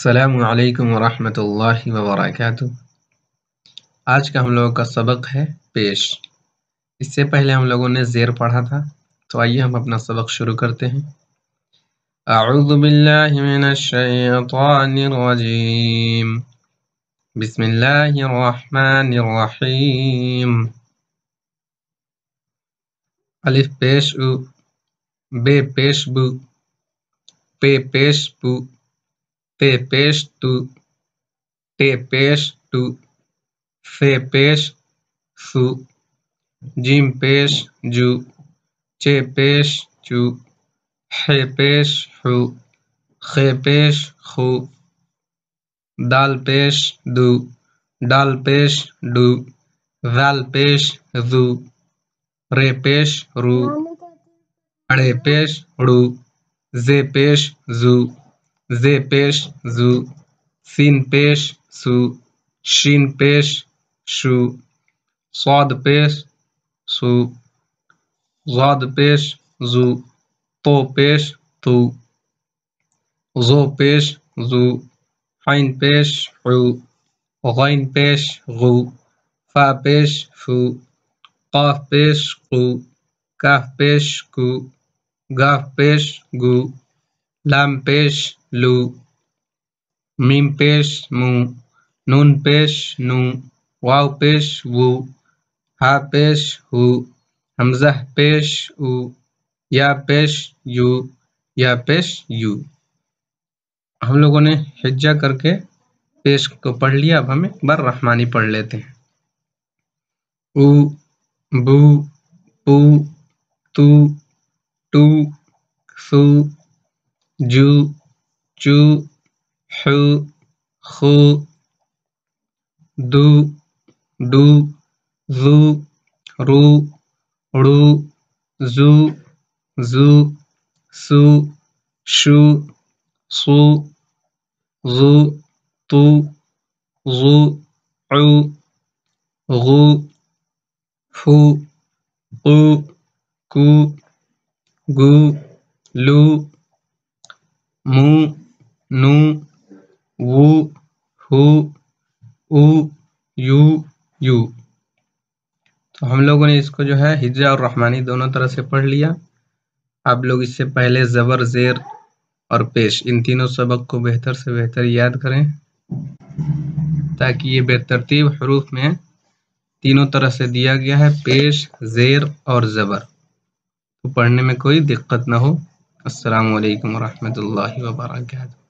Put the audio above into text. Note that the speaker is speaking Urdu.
السلام علیکم ورحمۃ اللہ وبرکاتہ۔ آج کا ہم لوگوں کا سبق ہے پیش۔ اس سے پہلے ہم لوگوں نے زیر پڑھا تھا، تو آئیے ہم اپنا سبق شروع کرتے ہیں۔ اعوذ باللہ من الشیطان الرجیم، بسم اللہ الرحمن الرحیم۔ الف پیش او، بے پیش بو، پے پیش پو، پے پیش تو، ٹے پیش ٹو، فے پیش فو، جیم پیش جو، چے پیش چو، حے پیش حو، خے پیش خو، دال پیش دو، ڈال پیش ڈو، ذال پیش ذو، رے پیش رو، اڑے پیش ڑو، زے پیش زو، زے پیش زو، سین پیش سو، شین پیش شو، صاد پیش سو، ضاد پیش زو، تو پیش تو، ظو پیش زو، عین پیش عو، غین پیش غو، فا پیش فو، قاف پیش قو، کاف پیش کو، گاف پیش گو، لام پیش لو، میم پیش مو، نون پیش نو، واو پیش وو، ہا پیش ہو، حمزہ پیش او، یا پیش یو، یا پیش یو۔ ہم لوگوں نے ہجا کر کے پیش کو پڑھ لیا، اب ہم ایک بار رحمانی پڑھ لیتے ہیں۔ او، بو، پو، تو، ٹو، ثو، جو، چو، حو، خو، دو، ڈو، ذو، رو، ڑو، زو، زو، سو، شو، صو، ظو، طو، ظو، عو، غو، فو، قو، کو، گو، لو، مو، نو، وو، ہو، او، یو، یو۔ تو ہم لوگوں نے اس کو جو ہے ہجا اور رحمانی دونوں طرح سے پڑھ لیا۔ آپ لوگ اس سے پہلے زبر، زیر اور پیش ان تینوں سبق کو بہتر سے بہتر یاد کریں، تاکہ یہ بے ترتیب حروف میں تینوں طرح سے دیا گیا ہے، پیش، زیر اور زبر، تو پڑھنے میں کوئی دقت نہ ہو۔ السلام علیکم ورحمۃ اللہ وبرکاتہ۔